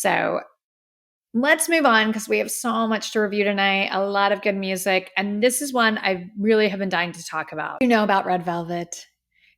So let's move on because we have so much to review tonight, a lot of good music. And this is one I really have been dying to talk about. You know about Red Velvet,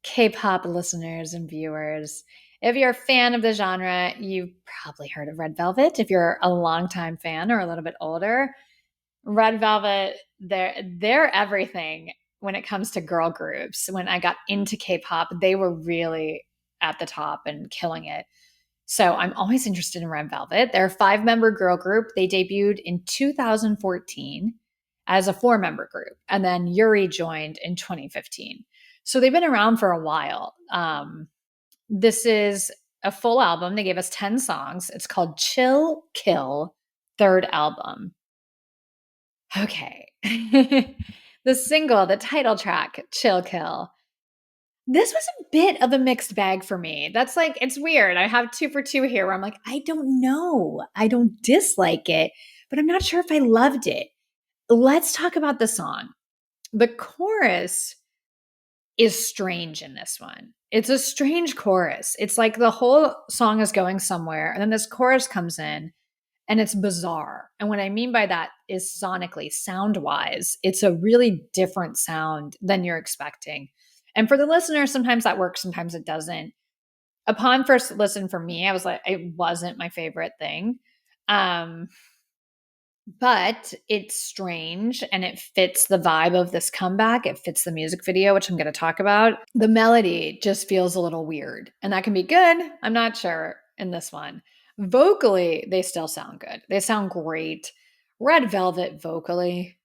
K-pop listeners and viewers. If you're a fan of the genre, you've probably heard of Red Velvet. If you're a longtime fan or a little bit older, Red Velvet, they're everything when it comes to girl groups. When I got into K-pop, they were really at the top and killing it. So I'm always interested in Red Velvet. They're a 5-member girl group. They debuted in 2014 as a 4-member group, and then Yuri joined in 2015. So they've been around for a while. This is a full album. They gave us 10 songs. It's called Chill Kill, third album. Okay. The single, the title track, Chill Kill. This was a bit of a mixed bag for me. That's like, it's weird. I have 2 for 2 here where I'm like, I don't know. I don't dislike it, but I'm not sure if I loved it. Let's talk about the song. The chorus is strange in this one. It's a strange chorus. It's like the whole song is going somewhere, and then this chorus comes in and it's bizarre. And what I mean by that is sonically, sound wise, it's a really different sound than you're expecting. And for the listener, sometimes that works, sometimes it doesn't. Upon first listen for me, I was like, it wasn't my favorite thing. But it's strange and it fits the vibe of this comeback. It fits the music video, which I'm going to talk about. The melody just feels a little weird, and that can be good. I'm not sure in this one. Vocally, they still sound good. They sound great. Red Velvet vocally.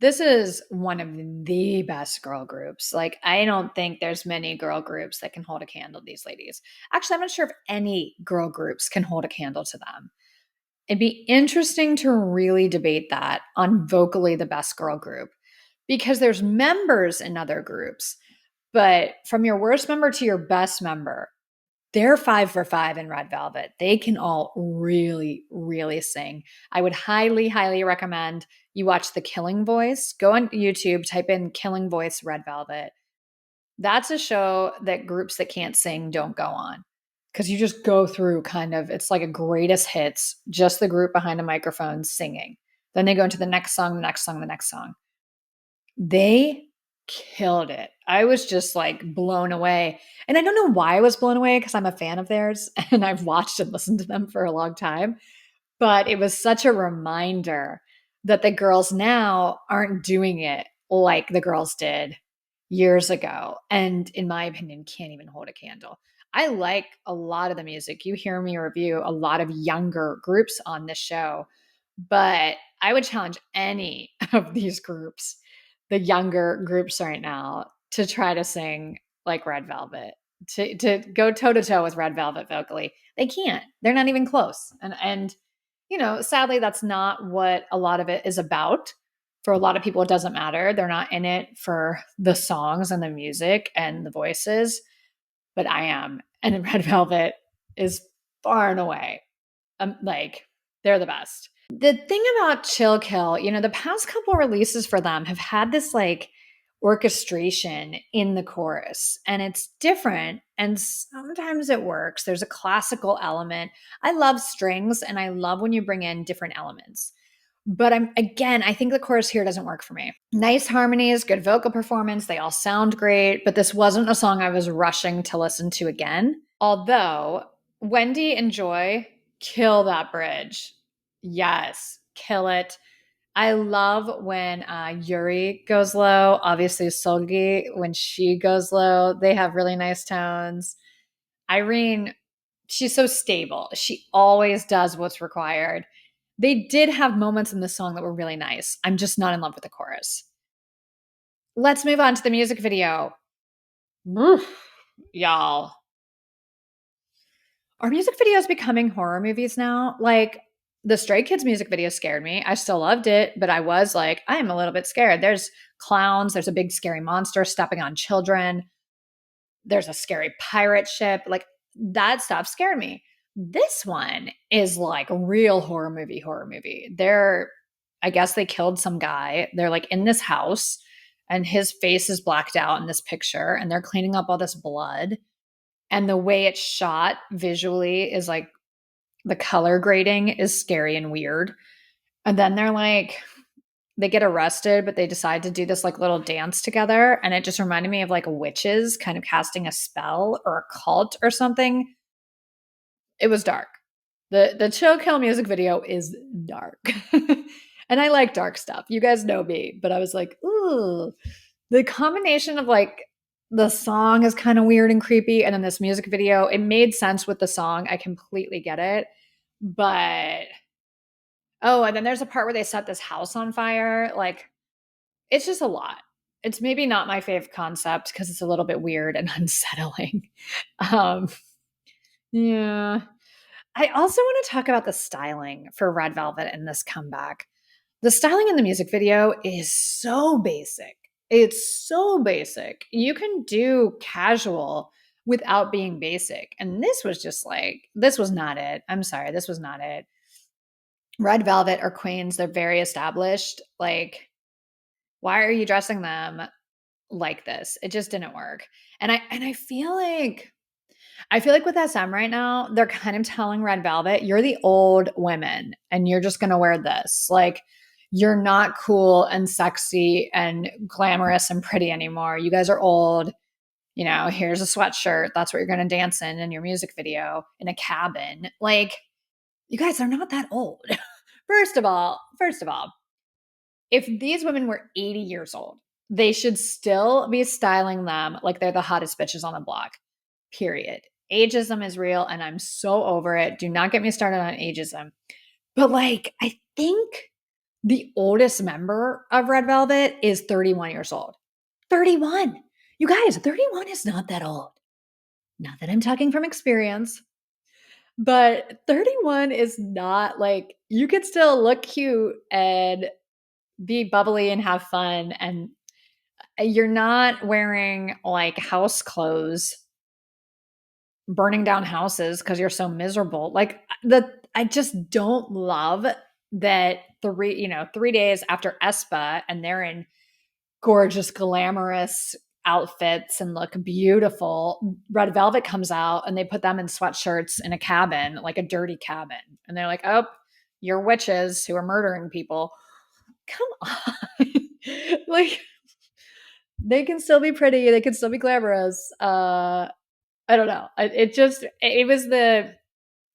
This is one of the best girl groups. Like, I don't think there's many girl groups that can hold a candle to these ladies. Actually, I'm not sure if any girl groups can hold a candle to them. It'd be interesting to really debate that on vocally the best girl group, because there's members in other groups, but from your worst member to your best member, they're 5 for 5 in Red Velvet. They can all really, really sing. I would highly, highly recommend you watch The Killing Voice. Go on YouTube, type in Killing Voice Red Velvet. That's a show that groups that can't sing don't go on, because you just go through kind of, it's like a greatest hits, just the group behind a microphone singing. Then they go into the next song, the next song, the next song. They killed it. I was just like blown away. And I don't know why I was blown away, because I'm a fan of theirs and I've watched and listened to them for a long time. But it was such a reminder that the girls now aren't doing it like the girls did years ago. And in my opinion, can't even hold a candle. I like a lot of the music. You hear me review a lot of younger groups on this show, but I would challenge any of these groups, the younger groups right now, to try to sing like Red Velvet, to go toe to toe with Red Velvet vocally. They can't. They're not even close. And you know, sadly, that's not what a lot of it is about. For a lot of people, it doesn't matter. They're not in it for the songs and the music and the voices, but I am. And Red Velvet is far and away, like, they're the best. The thing about Chill Kill, you know, the past couple releases for them have had this like orchestration in the chorus, and it's different, and sometimes it works. There's a classical element. I love strings and I love when you bring in different elements. But I think the chorus here doesn't work for me. Nice harmonies, good vocal performance, they all sound great, but this wasn't a song I was rushing to listen to again. Although Wendy and Joy kill that bridge. Yes, kill it. I love when Yuri goes low. Obviously, Solgi, when she goes low, they have really nice tones. Irene, she's so stable. She always does what's required. They did have moments in the song that were really nice. I'm just not in love with the chorus. Let's move on to the music video. Oof, y'all. Are music videos becoming horror movies now? Like, the Stray Kids music video scared me. I still loved it, but I was like, I am a little bit scared. There's clowns, there's a big scary monster stepping on children, there's a scary pirate ship. Like, that stuff scared me. This one is like real horror movie. I guess they killed some guy. They're like in this house and his face is blacked out in this picture, and they're cleaning up all this blood. And the way it's shot visually is like the color grading is scary and weird. And then they get arrested, but they decide to do this like little dance together. And it just reminded me of like witches kind of casting a spell or a cult or something. It was dark. The Chill Kill music video is dark. And I like dark stuff. You guys know me, but I was like, ooh. The combination of like the song is kind of weird and creepy, and then this music video, it made sense with the song. I completely get it. But oh, and then there's a part where they set this house on fire. Like, it's just a lot. It's maybe not my fave concept because it's a little bit weird and unsettling. Um, yeah. I also want to talk about the styling for Red Velvet in this comeback. The styling in the music video is so basic. It's so basic. You can do casual without being basic. And this was just like, this was not it. I'm sorry, this was not it. Red Velvet or Queens, they're very established. Like, why are you dressing them like this? It just didn't work. And I feel like with SM right now, they're kind of telling Red Velvet, you're the old women and you're just going to wear this. Like, you're not cool and sexy and glamorous and pretty anymore. You guys are old. You know, here's a sweatshirt. That's what you're going to dance in your music video in a cabin. Like, you guys are not that old. First of all, if these women were 80 years old, they should still be styling them like they're the hottest bitches on the block. Period. Ageism is real and I'm so over it. Do not get me started on ageism. But like, I think the oldest member of Red Velvet is 31 years old. 31. You guys, 31 is not that old. Not that I'm talking from experience, but 31 is not like, you could still look cute and be bubbly and have fun. And you're not wearing like house clothes, burning down houses because you're so miserable. Like I just don't love that 3 days after Espa and they're in gorgeous, glamorous outfits and look beautiful. Red Velvet comes out and they put them in sweatshirts in a cabin, like a dirty cabin. And they're like, oh, you're witches who are murdering people. Come on. Like, they can still be pretty, they can still be glamorous. I don't know. It was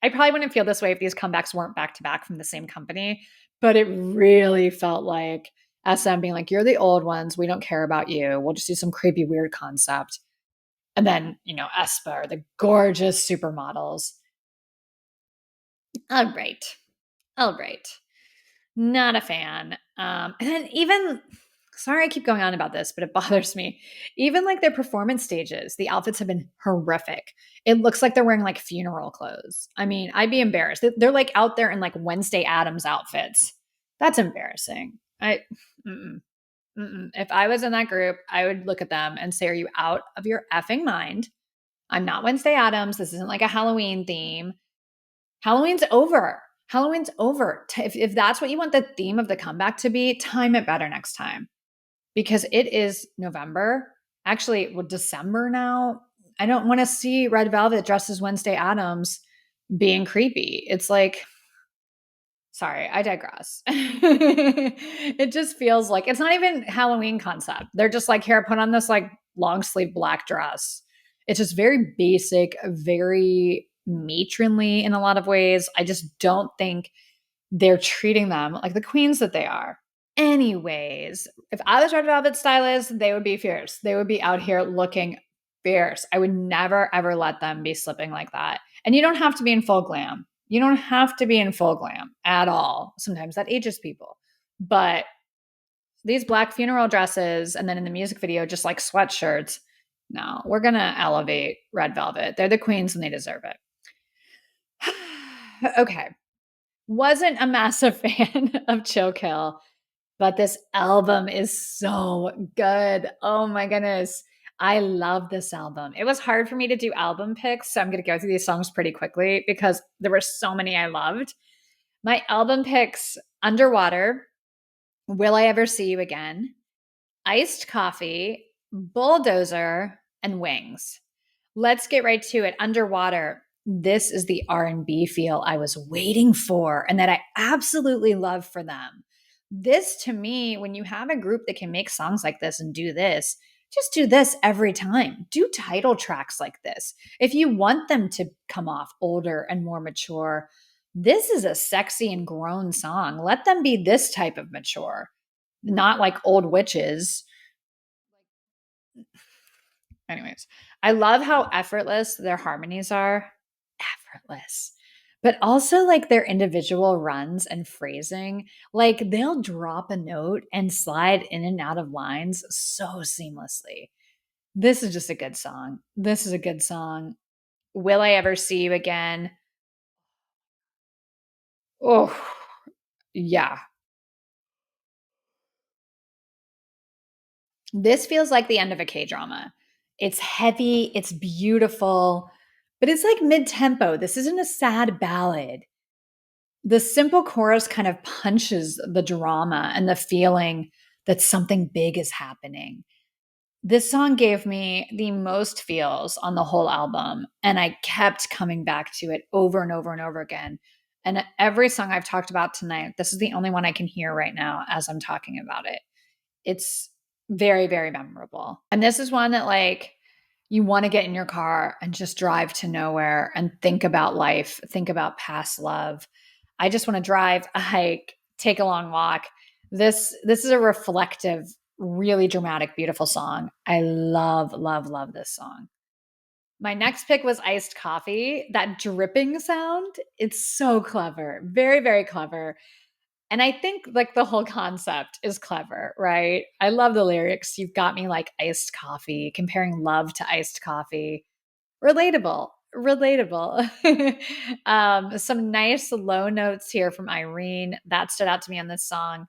I probably wouldn't feel this way if these comebacks weren't back to back from the same company, but it really felt like SM being like, you're the old ones. We don't care about you. We'll just do some creepy, weird concept. And then, Espa are the gorgeous supermodels. All right. All right. Not a fan. And then even, sorry, I keep going on about this, but it bothers me. Even like their performance stages, the outfits have been horrific. It looks like they're wearing like funeral clothes. I mean, I'd be embarrassed. They're like out there in like Wednesday Addams outfits. That's embarrassing. Mm-mm, mm-mm. If I was in that group, I would look at them and say, are you out of your effing mind? I'm not Wednesday Addams. This isn't like a Halloween theme. Halloween's over. Halloween's over. If that's what you want the theme of the comeback to be, time it better next time because it is November. Actually, well, December now. I don't want to see Red Velvet dressed as Wednesday Addams being creepy. It's like, sorry, I digress. It just feels like it's not even Halloween concept. They're just like, here, put on this like long sleeve black dress. It's just very basic, very matronly in a lot of ways. I just don't think they're treating them like the queens that they are. Anyways, if I was Red Velvet stylist, they would be fierce. They would be out here looking fierce. I would never, ever let them be slipping like that. And you don't have to be in full glam. You don't have to be in full glam at all. Sometimes that ages people. But these black funeral dresses and then in the music video, just like sweatshirts, no, we're going to elevate Red Velvet. They're the queens and they deserve it. Okay. Wasn't a massive fan of Chill Kill, but this album is so good. Oh my goodness. I love this album. It was hard for me to do album picks, so I'm going to go through these songs pretty quickly because there were so many I loved. My album picks: Underwater, Will I Ever See You Again, Iced Coffee, Bulldozer, and Wings. Let's get right to it. Underwater. this is the R&B feel I was waiting for and that I absolutely love for them. This to me, when you have a group that can make songs like this and do this, just do this every time. Do title tracks like this. If you want them to come off older and more mature, this is a sexy and grown song. Let them be this type of mature, not like old witches. Anyways, I love how effortless their harmonies are. Effortless. But also like their individual runs and phrasing. Like they'll drop a note and slide in and out of lines so seamlessly. This is just a good song. This is a good song. Will I ever see you again? Oh, yeah. This feels like the end of a K drama. It's heavy, it's beautiful, but it's like mid tempo. This isn't a sad ballad. The simple chorus kind of punches the drama and the feeling that something big is happening. This song gave me the most feels on the whole album, and I kept coming back to it over and over and over again. And every song I've talked about tonight, this is the only one I can hear right now as I'm talking about it. It's very, very memorable. And this is one that, like, you want to get in your car and just drive to nowhere and think about life, think about past love. I just want to drive, a hike, take a long walk. This is a reflective, really dramatic, beautiful song. I love, love, love this song. My next pick was iced coffee. That dripping sound, it's so clever. Very, very clever. And I think like the whole concept is clever, right? I love the lyrics. You've got me like iced coffee, comparing love to iced coffee. Relatable, relatable. Some nice low notes here from Irene that stood out to me on this song.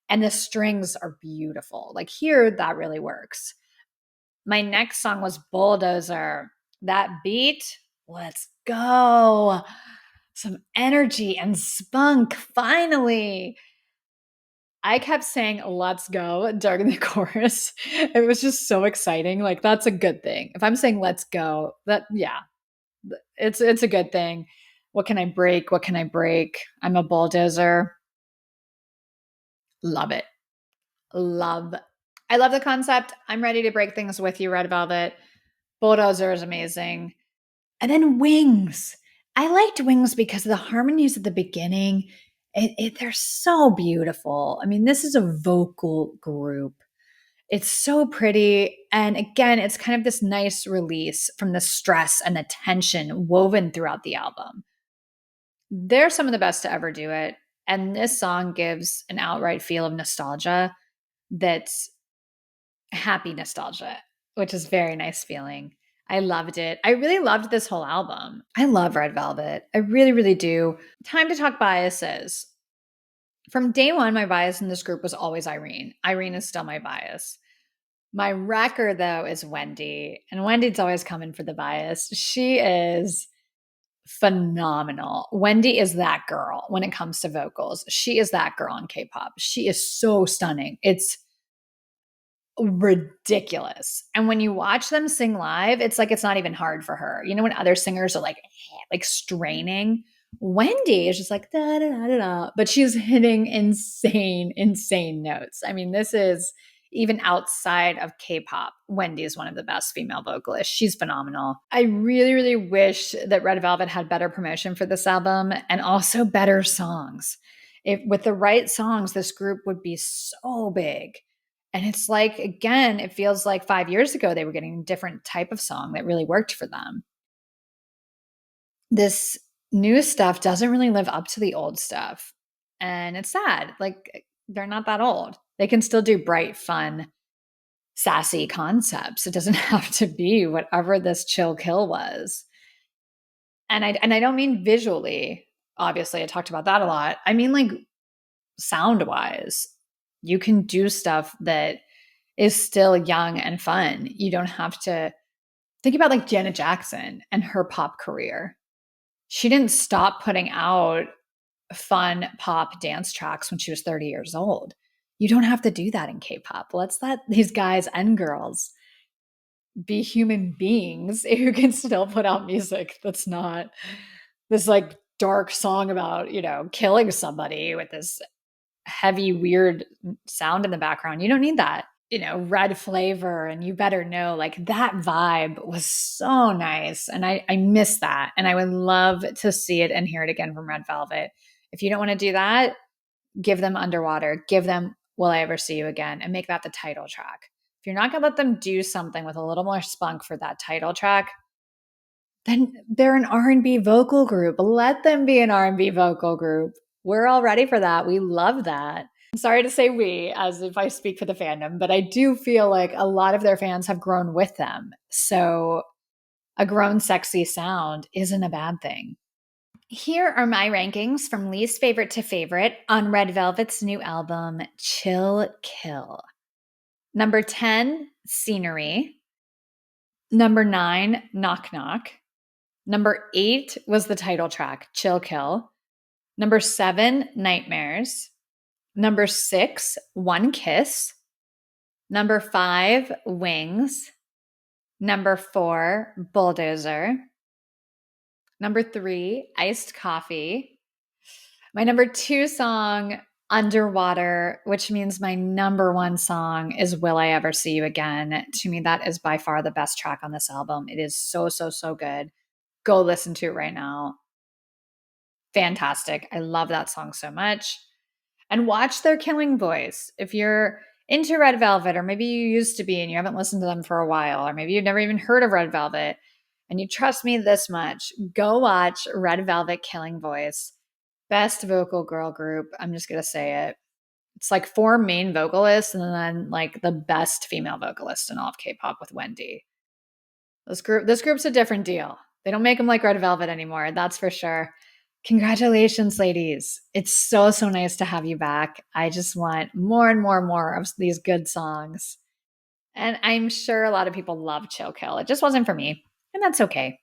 And the strings are beautiful. Like here, that really works. My next song was Bulldozer. That beat, let's go. Some energy and spunk, finally. I kept saying "let's go" during the chorus. It was just so exciting. Like that's a good thing. If I'm saying "let's go," that yeah, it's a good thing. What can I break? What can I break? I'm a bulldozer. Love it. Love. I love the concept. I'm ready to break things with you, Red Velvet. Bulldozer is amazing. And then Wings. I liked Wings because the harmonies at the beginning, they're so beautiful. I mean, this is a vocal group. It's so pretty. And again, it's kind of this nice release from the stress and the tension woven throughout the album. They're some of the best to ever do it. And this song gives an outright feel of nostalgia that's happy nostalgia, which is very nice feeling. I loved it. I really loved this whole album. I love Red Velvet. I really, really do. Time to talk biases. From day one, my bias in this group was always Irene. Irene is still my bias. My wrecker, though, is Wendy. And Wendy's always coming for the bias. She is phenomenal. Wendy is that girl when it comes to vocals. She is that girl in K-pop. She is so stunning. It's ridiculous. And when you watch them sing live, it's like it's not even hard for her. You know, when other singers are like straining, Wendy is just like da da da da da, but she's hitting insane, insane notes. I mean, this is even outside of K-pop. Wendy is one of the best female vocalists. She's phenomenal. I really, really wish that Red Velvet had better promotion for this album and also better songs. If with the right songs, this group would be so big. And it's like, again, it feels like 5 years ago they were getting a different type of song that really worked for them. This new stuff doesn't really live up to the old stuff. And it's sad. Like, they're not that old. They can still do bright, fun, sassy concepts. It doesn't have to be whatever this chill kill was. And I don't mean visually. Obviously, I talked about that a lot. I mean like sound wise. You can do stuff that is still young and fun. You don't have to think about like Janet Jackson and her pop career. She didn't stop putting out fun pop dance tracks when she was 30 years old. You don't have to do that in K-pop. Let's let these guys and girls be human beings who can still put out music that's not this like dark song about, killing somebody with this heavy, weird sound in the background. You don't need that. Red Flavor and You Better Know, like that vibe was so nice. And I miss that. And I would love to see it and hear it again from Red Velvet. If you don't want to do that, give them Underwater, give them Will I Ever See You Again, and make that the title track. If you're not going to let them do something with a little more spunk for that title track, then they're an R&B vocal group. Let them be an R&B vocal group. We're all ready for that. We love that. I'm sorry to say we, as if I speak for the fandom, but I do feel like a lot of their fans have grown with them. So a grown sexy sound isn't a bad thing. Here are my rankings from least favorite to favorite on Red Velvet's new album, Chill Kill. Number 10, Scenery. Number 9, Knock Knock. Number 8 was the title track, Chill Kill. Number 7, Nightmares. Number 6, One Kiss. Number 5, Wings. Number 4, Bulldozer. Number 3, Iced Coffee. My number 2 song, Underwater, which means my number 1 song is Will I Ever See You Again. To me, that is by far the best track on this album. It is so, so, so good. Go listen to it right now. Fantastic. I love that song so much. And watch their Killing Voice. If you're into Red Velvet, or maybe you used to be and you haven't listened to them for a while, or maybe you've never even heard of Red Velvet, and you trust me this much, go watch Red Velvet Killing Voice. Best vocal girl group. I'm just going to say it. It's like 4 main vocalists and then like the best female vocalist in all of K-pop with Wendy. This group's a different deal. They don't make them like Red Velvet anymore. That's for sure. Congratulations, ladies. It's so, so nice to have you back. I just want more and more and more of these good songs. And I'm sure a lot of people love Chill Kill. It just wasn't for me, and that's okay.